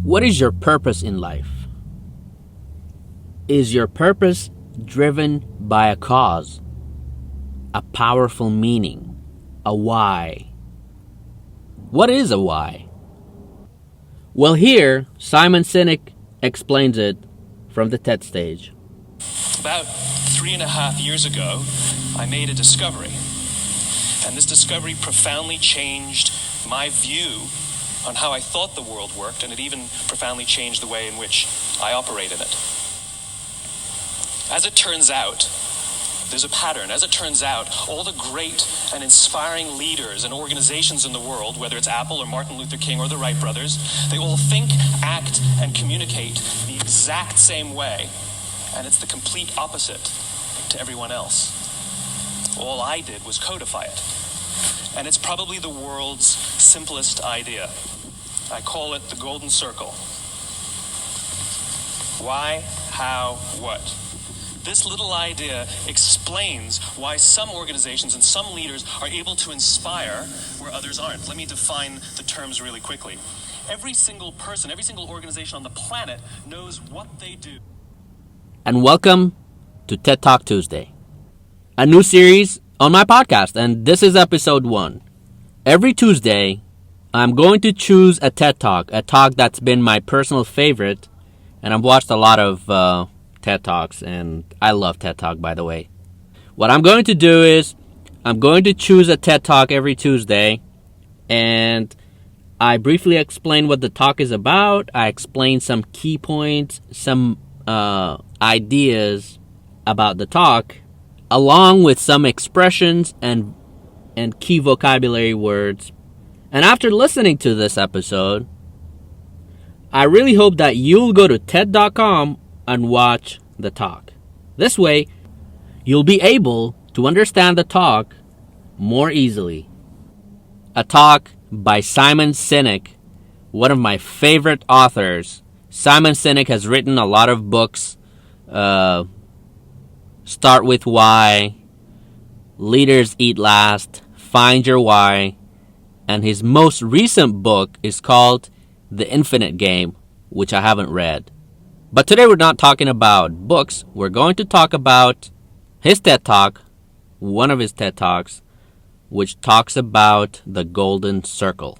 What is your purpose in life? Is your purpose driven by a cause, a powerful meaning, a why? What is a why? Well, here, Simon Sinek explains it from the TED stage. About 3.5 years ago, I made a discovery. And this discovery profoundly changed my view on how I thought the world worked, and it even profoundly changed the way in which I operate in it. As it turns out, there's a pattern. As it turns out, all the great and inspiring leaders and organizations in the world, whether it's Apple or Martin Luther King or the Wright brothers, they all think, act, and communicate the exact same way. And it's the complete opposite to everyone else. All I did was codify it. And it's probably the world's simplest idea. I call it the golden circle. Why, how, what? This little idea explains why some organizations and some leaders are able to inspire where others aren't. Let me define the terms really quickly. Every single person, every single organization on the planet knows what they do. And welcome to TED Talk Tuesday, a new series on my podcast, and this is episode 1. Every Tuesday, I'm going to choose a TED Talk, a talk that's been my personal favorite, and I've watched a lot of TED Talks, and I love TED Talk, by the way. What I'm going to do is, I'm going to choose a TED Talk every Tuesday, and I briefly explain what the talk is about. I explain some key points, some ideas about the talk, along with some expressions and key vocabulary words. And after listening to this episode, I really hope that you'll go to TED.com and watch the talk. This way, you'll be able to understand the talk more easily. A talk by Simon Sinek, one of my favorite authors. Simon Sinek has written a lot of books. Start with Why, Leaders Eat Last, Find Your Why, and his most recent book is called The Infinite Game, which I haven't read. But today we're not talking about books. We're going to talk about his TED Talk, one of his TED Talks, which talks about the golden circle.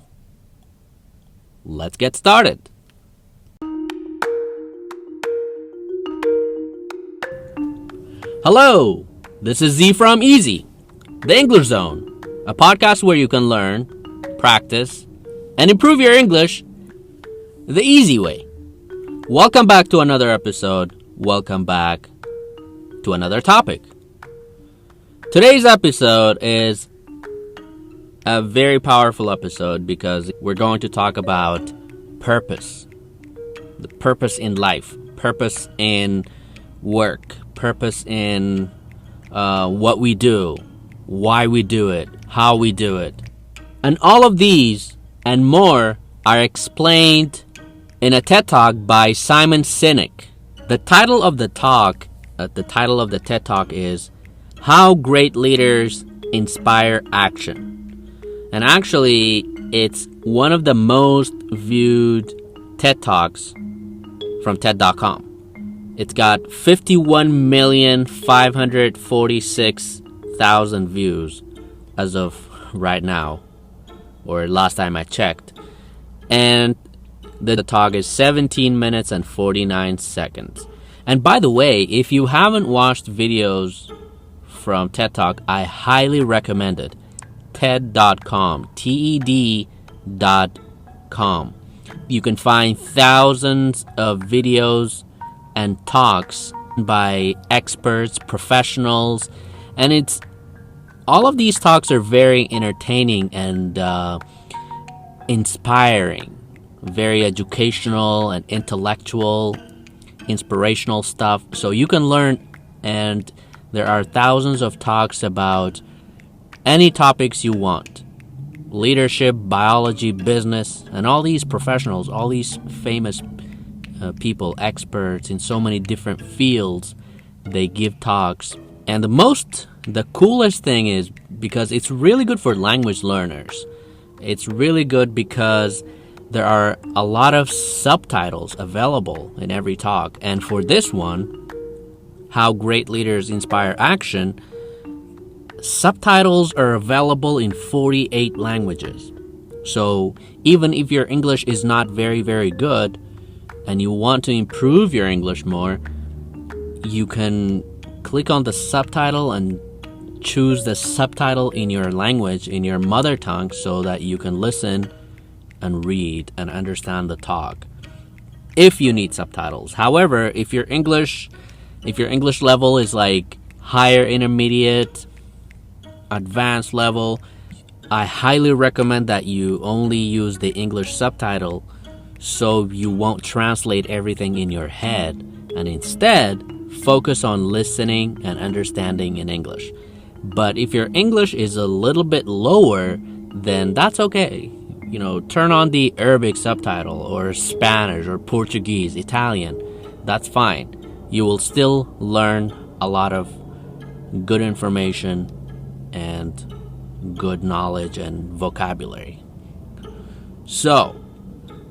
Let's get started. Hello, this is Z from Easy, the English Zone, a podcast where you can learn, practice, and improve your English the easy way. Welcome back to another episode. Welcome back to another topic. Today's episode is a very powerful episode because we're going to talk about purpose. The purpose in life, purpose in work, purpose in what we do, why we do it, how we do it. And all of these and more are explained in a TED Talk by Simon Sinek. The title of the TED Talk is How Great Leaders Inspire Action. And actually, it's one of the most viewed TED Talks from TED.com. It's got 51,546,000 views as of right now, or last time I checked. And the talk is 17 minutes and 49 seconds. And by the way, if you haven't watched videos from TED Talk, I highly recommend it. TED.com, TED.com. You can find thousands of videos and talks by experts, professionals, and all of these talks are very entertaining and inspiring, very educational and intellectual, inspirational stuff. So you can learn, and there are thousands of talks about any topics you want. Leadership, biology, business, and all these professionals, all these famous people, experts in so many different fields, they give talks. And the coolest thing is, because it's really good for language learners. It's really good because there are a lot of subtitles available in every talk. And for this one, How Great Leaders Inspire Action, subtitles are available in 48 languages. So even if your English is not very, very good and you want to improve your English more, you can click on the subtitle and choose the subtitle in your language, in your mother tongue, so that you can listen and read and understand the talk if you need subtitles. However, if your English level is like higher intermediate, advanced level, I highly recommend that you only use the English subtitle so you won't translate everything in your head and instead focus on listening and understanding in English. But if your English is a little bit lower, then that's okay. Turn on the Arabic subtitle or Spanish or Portuguese, Italian. That's fine. You will still learn a lot of good information and good knowledge and vocabulary. So,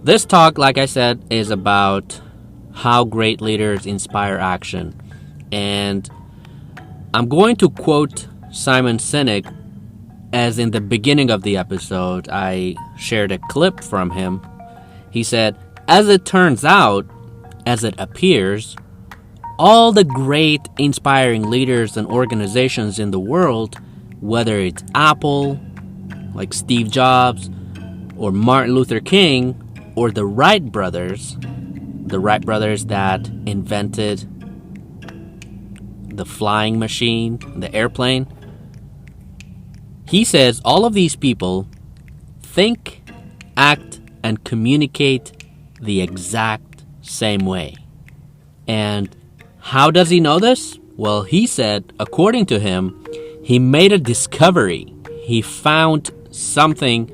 this talk, like I said, is about how great leaders inspire action. And I'm going to quote Simon Sinek, as in the beginning of the episode, I shared a clip from him. He said, "As it turns out, as it appears, all the great inspiring leaders and organizations in the world, whether it's Apple, like Steve Jobs, or Martin Luther King, or the Wright brothers that invented the flying machine, the airplane," he says all of these people think, act, and communicate the exact same way. And how does he know this? Well, he said, according to him, he made a discovery. He found something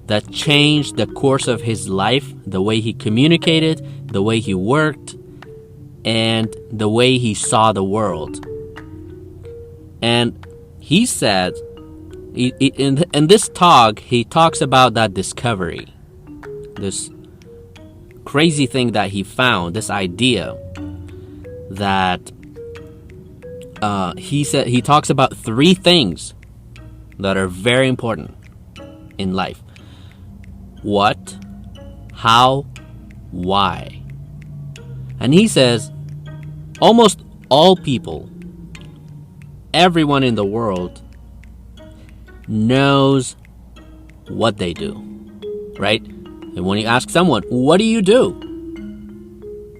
that changed the course of his life, the way he communicated, the way he worked, and the way he saw the world. And he said, in this talk, he talks about that discovery, this crazy thing that he found, this idea that he talks about 3 things that are very important in life: what, how, why. And he says almost all people, everyone in the world, knows what they do, right? And when you ask someone, what do you do?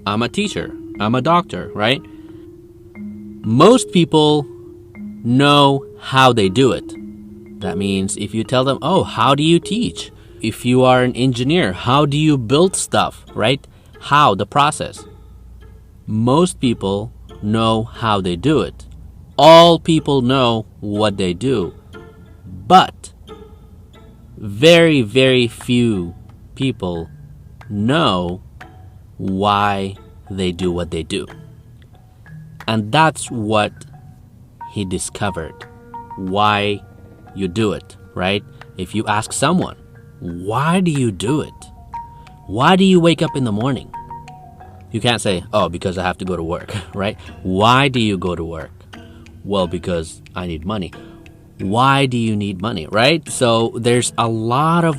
I'm a teacher, I'm a doctor, right? Most people know how they do it. That means if you tell them, oh, how do you teach? If you are an engineer, how do you build stuff, right? How, the process. Most people know how they do it. All people know what they do. But very, very few people know why they do what they do. And that's what he discovered. Why you do it, right? If you ask someone, why do you do it? Why do you wake up in the morning? You can't say, oh, because I have to go to work, right? Why do you go to work? Well, because I need money. Why do you need money, right? So there's a lot of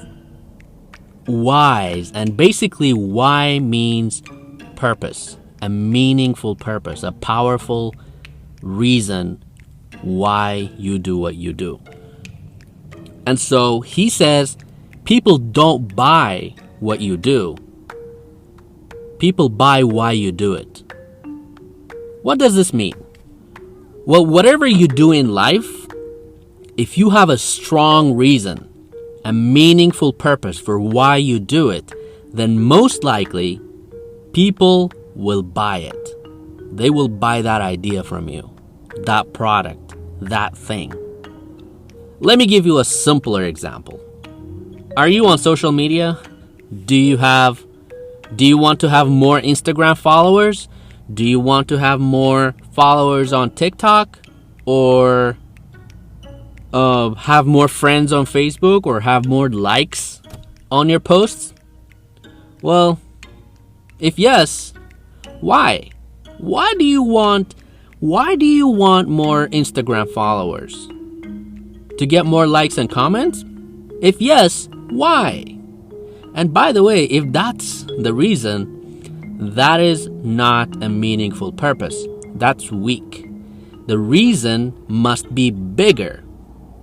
whys, and basically why means purpose, a meaningful purpose, a powerful reason why you do what you do. And so he says people don't buy what you do. People buy why you do it. What does this mean? Well, whatever you do in life, if you have a strong reason, a meaningful purpose for why you do it, then most likely people will buy it. They will buy that idea from you, that product, that thing. Let me give you a simpler example. Are you on social media? Do you want to have more Instagram followers? Do you want to have more followers on TikTok? Or have more friends on Facebook? Or have more likes on your posts? Well, if yes, why? Why do you want more Instagram followers? To get more likes and comments? If yes, why? And by the way, if that's the reason, that is not a meaningful purpose. That's weak. The reason must be bigger.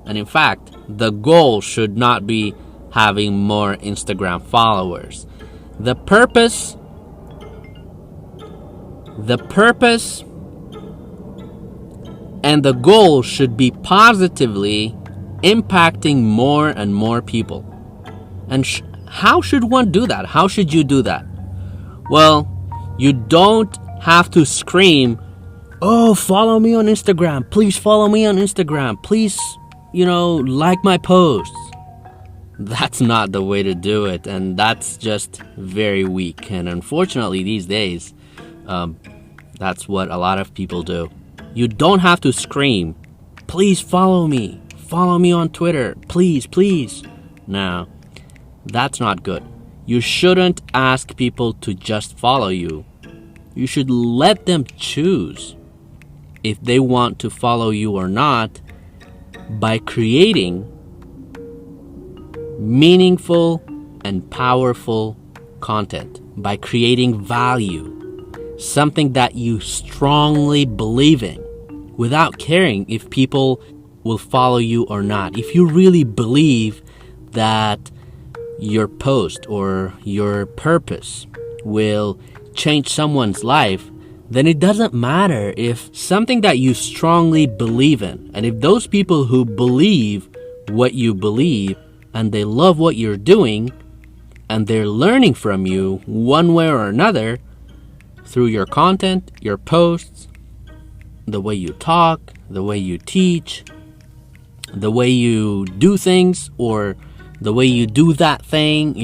And in fact, the goal should not be having more Instagram followers. The purpose and the goal should be positively impacting more and more people. And how should one do that? How should you do that? Well, you don't have to scream, "Oh, follow me on Instagram. Please follow me on Instagram. Please, like my posts." That's not the way to do it, and that's just very weak. And unfortunately, these days, that's what a lot of people do. You don't have to scream, "Please follow me. Follow me on Twitter. Please, please." No, that's not good. You shouldn't ask people to just follow you. You should let them choose if they want to follow you or not by creating meaningful and powerful content, by creating value, something that you strongly believe in, without caring if people will follow you or not. If you really believe that your post or your purpose will change someone's life, then it doesn't matter if something that you strongly believe in, and if those people who believe what you believe and they love what you're doing and they're learning from you one way or another through your content, your posts, the way you talk, the way you teach, the way you do things, or the way you do that thing,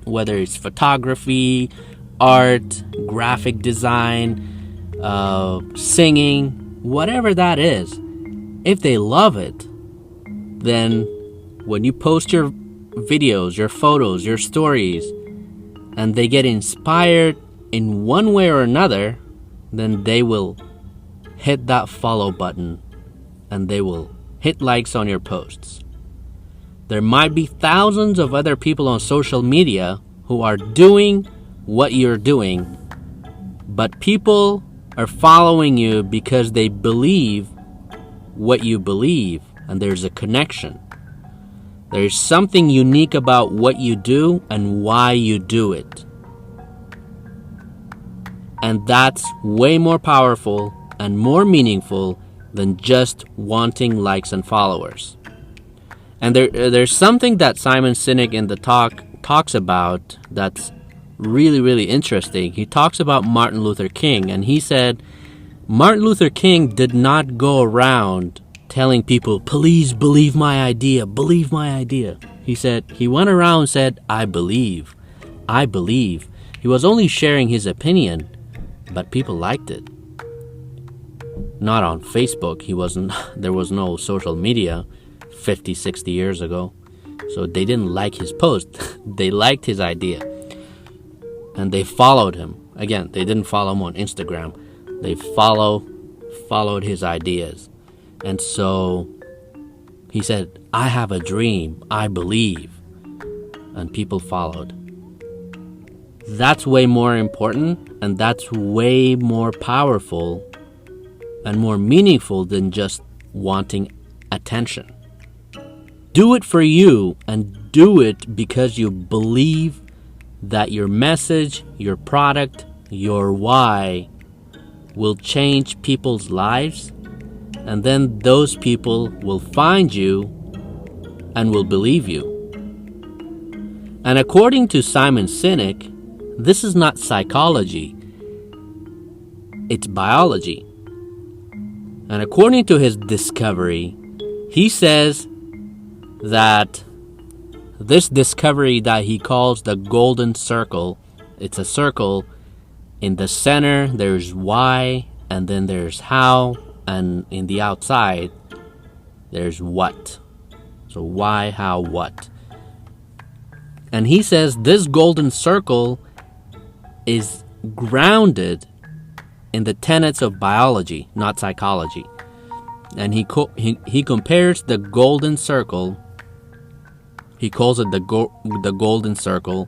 whether it's photography, art, graphic design, singing, whatever that is, if they love it, then when you post your videos, your photos, your stories, and they get inspired in one way or another, then they will hit that follow button and they will hit likes on your posts. There might be thousands of other people on social media who are doing what you're doing, but people are following you because they believe what you believe, and there's a connection. There's something unique about what you do and why you do it. And that's way more powerful and more meaningful than just wanting likes and followers. And there's something that Simon Sinek in the talks about that's really, really interesting. He talks about Martin Luther King, and he said Martin Luther King did not go around telling people, "Please believe my idea, believe my idea." He said, he went around and said, I believe. He was only sharing his opinion, but people liked it. Not on Facebook. There was no social media 50, 60 years ago. So they didn't like his post. They liked his idea. And they followed him. Again, they didn't follow him on Instagram. They followed his ideas. And so he said, I have a dream. I believe. And people followed. That's way more important, and that's way more powerful and more meaningful than just wanting attention. Do it for you, and do it because you believe that your message, your product, your why will change people's lives, and then those people will find you and will believe you. And according to Simon Sinek, this is not psychology, it's biology. And according to his discovery, he says that this discovery that he calls the golden circle, it's a circle. In the center, there's why, and then there's how, and in the outside, there's what. So why, how, what. And he says this golden circle is grounded in the tenets of biology, not psychology. And he compares the golden circle. He calls it the golden circle.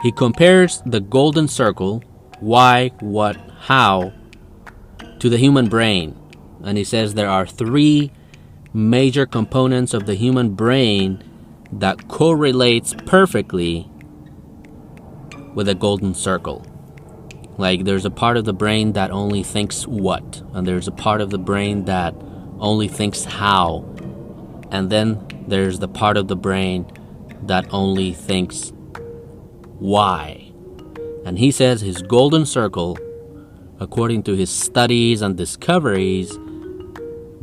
He compares the golden circle, why, what, how, to the human brain. And he says there are 3 major components of the human brain that correlates perfectly with a golden circle. Like, there's a part of the brain that only thinks what, and there's a part of the brain that only thinks how, and then there's the part of the brain that only thinks why. And he says his golden circle, according to his studies and discoveries,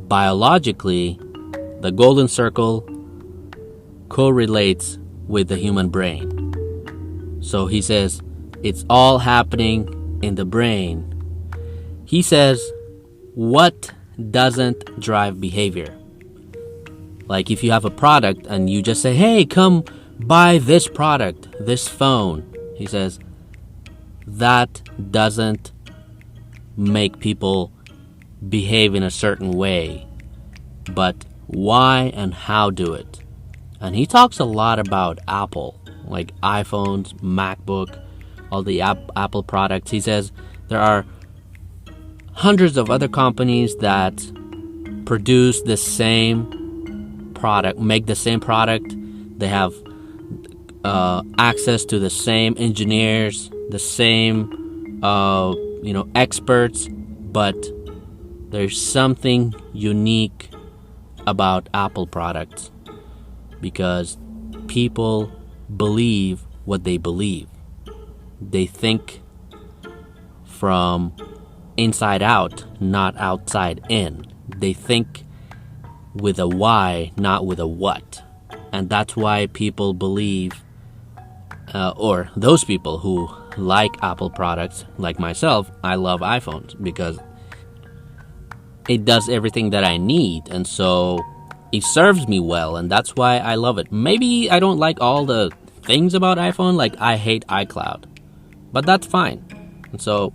biologically, the golden circle correlates with the human brain. So he says it's all happening in the brain. He says, what doesn't drive behavior? Like, if you have a product and you just say, hey, come buy this product, this phone, he says, that doesn't make people behave in a certain way, but why and how do it. And he talks a lot about Apple, like iPhones, MacBook, all the Apple products. He says there are hundreds of other companies that produce the same product, make the same product. They have access to the same engineers, the same experts, but there's something unique about Apple products because people believe what they believe. They think from inside out, not outside in. They think with a why, not with a what. And that's why people believe, or those people who like Apple products, like myself, I love iPhones because it does everything that I need, and so it serves me well, and that's why I love it. Maybe I don't like all the things about iPhone, like I hate iCloud, but that's fine. And so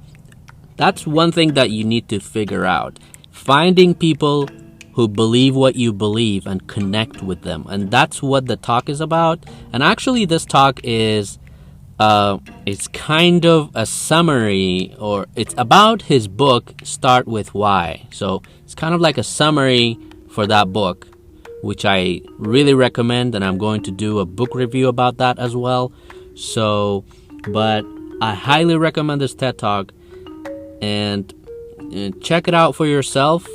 that's one thing that you need to figure out. Finding people who believe what you believe and connect with them. And that's what the talk is about. And actually this talk is it's kind of a summary, or it's about his book, Start With Why. So it's kind of like a summary for that book, which I really recommend, and I'm going to do a book review about that as well. So, but I highly recommend this TED Talk, and check it out for yourself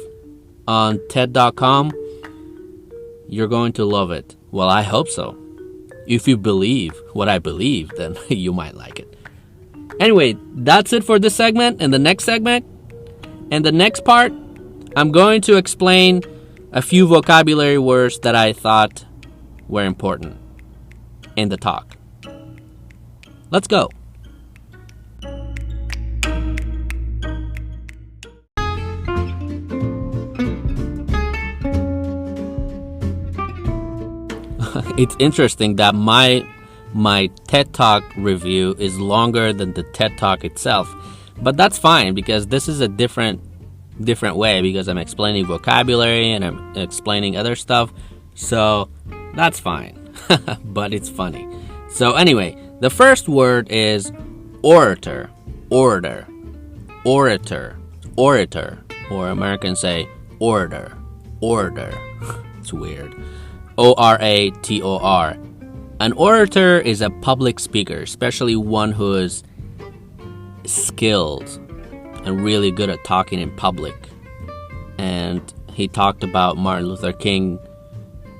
on TED.com. You're going to love it. Well, I hope so. If you believe what I believe, then you might like it. Anyway, that's it for this segment. In the next segment, in the next part, I'm going to explain a few vocabulary words that I thought were important in the talk. Let's go. It's interesting that my TED Talk review is longer than the TED Talk itself, but that's fine because this is a different way because I'm explaining vocabulary and I'm explaining other stuff, so that's fine. But it's funny. So anyway, the first word is orator, orator, orator, orator, or Americans say orator, orator. It's weird. O-R-A-T-O-R. An orator is a public speaker, especially one who is skilled and really good at talking in public. And he talked about Martin Luther King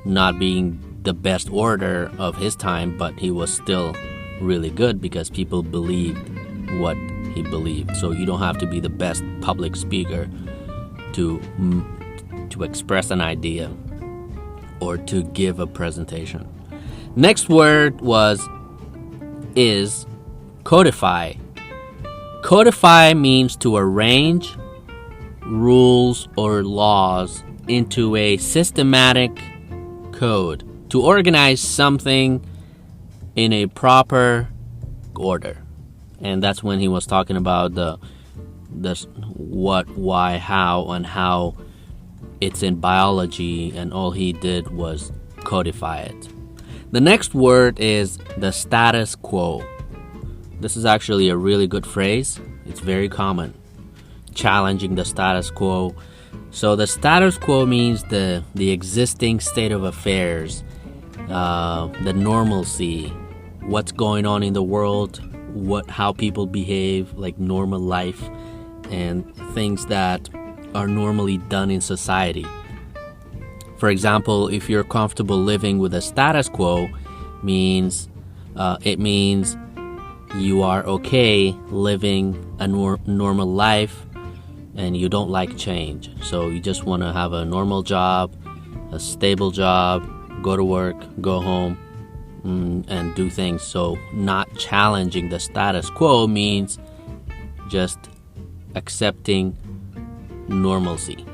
not being the best orator of his time, but he was still really good because people believed what he believed. So you don't have to be the best public speaker to express an idea or to give a presentation. Next word is codify. Codify means to arrange rules or laws into a systematic code, to organize something in a proper order. And that's when he was talking about the what, why, how, and how it's in biology, and all he did was codify it. The next word is the status quo. This is actually a really good phrase. It's very common. Challenging the status quo. So the status quo means the existing state of affairs, the normalcy, what's going on in the world, how people behave, like normal life, and things that are normally done in society. For example, if you're comfortable living with a status quo, it means you are okay living a normal life and you don't like change. So you just want to have a normal job, a stable job, go to work, go home, and do things. So not challenging the status quo means just accepting normalcy.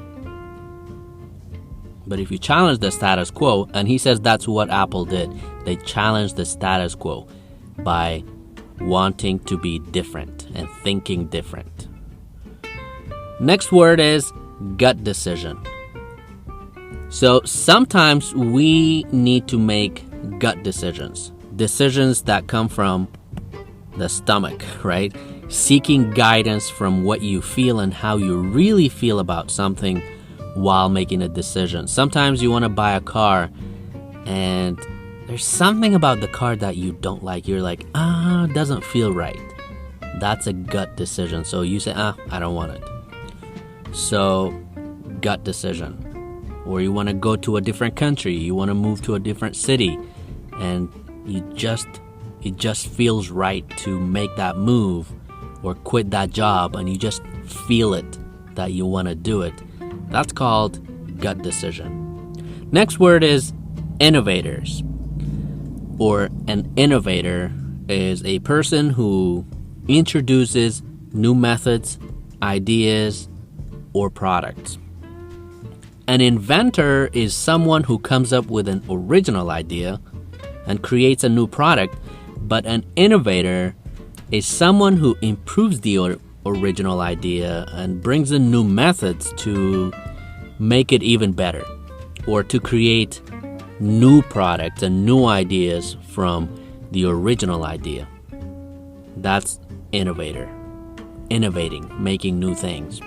But if you challenge the status quo, and he says that's what Apple did, they challenged the status quo by wanting to be different and thinking different. Next word is gut decision. So sometimes we need to make gut decisions that come from the stomach, right? Seeking guidance from what you feel and how you really feel about something while making a decision. Sometimes you want to buy a car and there's something about the car that you don't like. You're like, it doesn't feel right. That's a gut decision. So you say, I don't want it. So, gut decision. Or you want to go to a different country, you want to move to a different city, and it just feels right to make that move or quit that job, and you just feel it that you want to do it. That's called gut decision. Next word is innovators. Or an innovator is a person who introduces new methods, ideas, or products. An inventor is someone who comes up with an original idea and creates a new product, but an innovator is someone who improves the original idea and brings in new methods to make it even better, or to create new products and new ideas from the original idea. That's innovator. Innovating, making new things.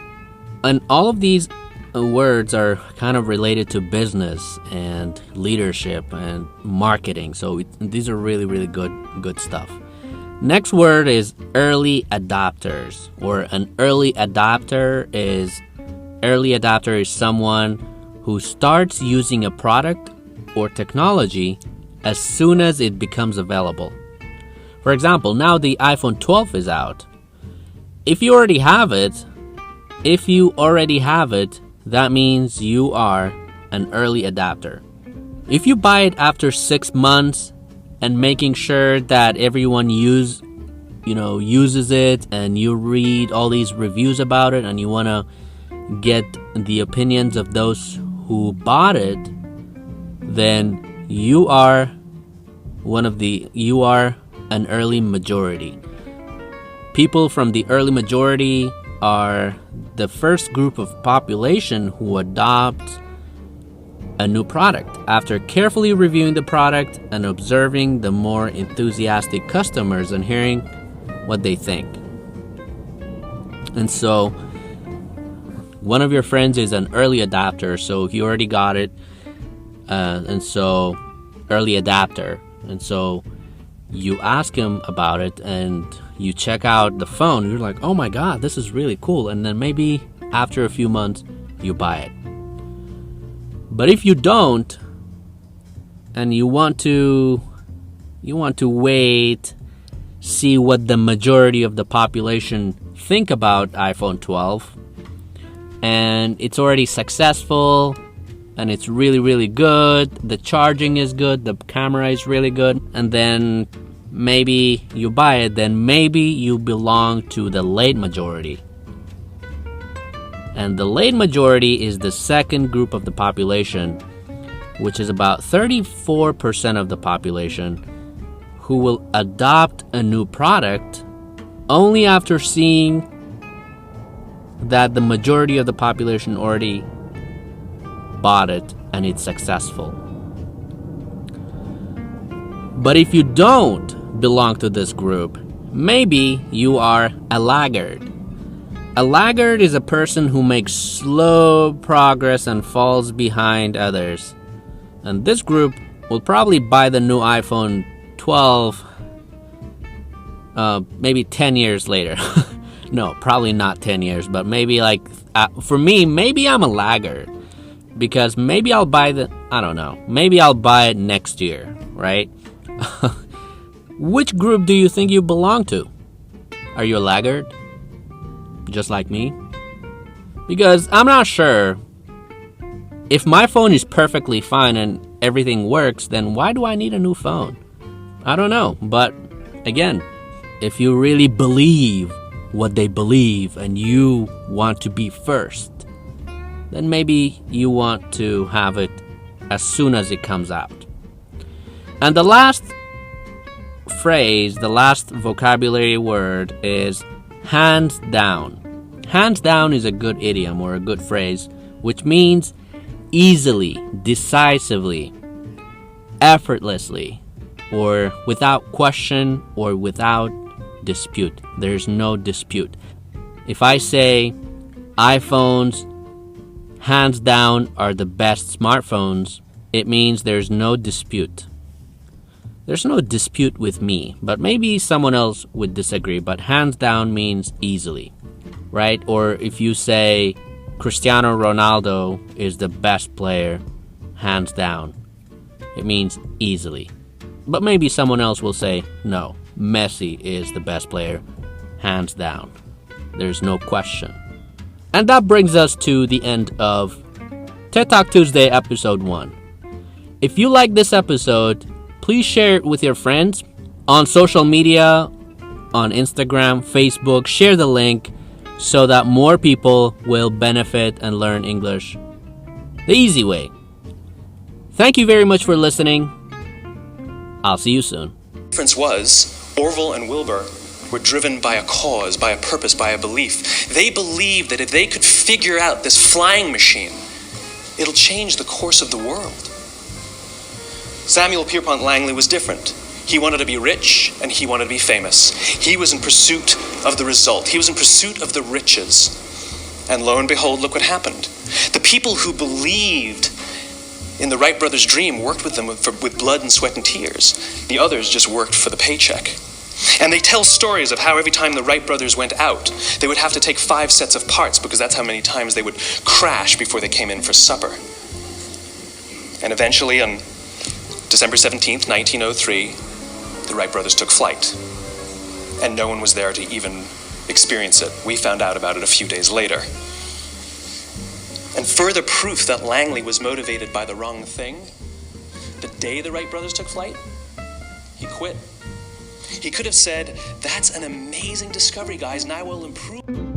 And all of these words are kind of related to business and leadership and marketing. So these are really, really good stuff. Next word is early adopters, or an early adopter is someone who starts using a product or technology as soon as it becomes available. For example, now the iPhone 12 is out. If you already have it, that means you are an early adopter. If you buy it after 6 months and making sure that everyone uses it, and you read all these reviews about it, and you want to get the opinions of those who bought it, then you are an early majority. People from the early majority are the first group of population who adopt a new product after carefully reviewing the product and observing the more enthusiastic customers and hearing what they think. And so one of your friends is an early adopter, so he already got it, and so early adapter. And so you ask him about it and you check out the phone. You're like, oh my God, this is really cool. And then maybe after a few months, you buy it. But if you don't, and you want to wait, see what the majority of the population think about iPhone 12, and it's already successful, and it's really, really good, the charging is good, the camera is really good, and then maybe you buy it, then maybe you belong to the late majority. And the late majority is the second group of the population, which is about 34% of the population, who will adopt a new product only after seeing that the majority of the population already bought it and it's successful. But if you don't belong to this group, maybe you are a laggard. A laggard is a person who makes slow progress and falls behind others. And this group will probably buy the new iPhone 12 maybe 10 years later. No, probably not 10 years, but maybe for me, maybe I'm a laggard. Because maybe I'll buy maybe I'll buy it next year, right? Which group do you think you belong to? Are you a laggard? Just like me? Because I'm not sure. If my phone is perfectly fine and everything works, then why do I need a new phone? I don't know. But again, if you really believe what they believe and you want to be first, then maybe you want to have it as soon as it comes out. And the last phrase, the last vocabulary word is hands down. Hands down is a good idiom or a good phrase, which means easily, decisively, effortlessly, or without question or without dispute. There's no dispute. If I say iPhones hands down are the best smartphones, it means there's no dispute. There's no dispute with me, but maybe someone else would disagree, but hands down means easily, right? Or if you say Cristiano Ronaldo is the best player, hands down, it means easily. But maybe someone else will say, no, Messi is the best player, hands down. There's no question. And that brings us to the end of TED Talk Tuesday episode 1. If you like this episode, please share it with your friends on social media, on Instagram, Facebook. Share the link so that more people will benefit and learn English the easy way. Thank you very much for listening. I'll see you soon. The difference was Orville and Wilbur were driven by a cause, by a purpose, by a belief. They believed that if they could figure out this flying machine, it'll change the course of the world. Samuel Pierpont Langley was different. He wanted to be rich and he wanted to be famous. He was in pursuit of the result. He was in pursuit of the riches. And lo and behold, look what happened. The people who believed in the Wright brothers' dream worked with them with blood and sweat and tears. The others just worked for the paycheck. And they tell stories of how every time the Wright brothers went out, they would have to take 5 sets of parts because that's how many times they would crash before they came in for supper. And eventually on December 17th, 1903, the Wright brothers took flight. And no one was there to even experience it. We found out about it a few days later. And further proof that Langley was motivated by the wrong thing, the day the Wright brothers took flight, he quit. He could have said, that's an amazing discovery, guys, and I will improve.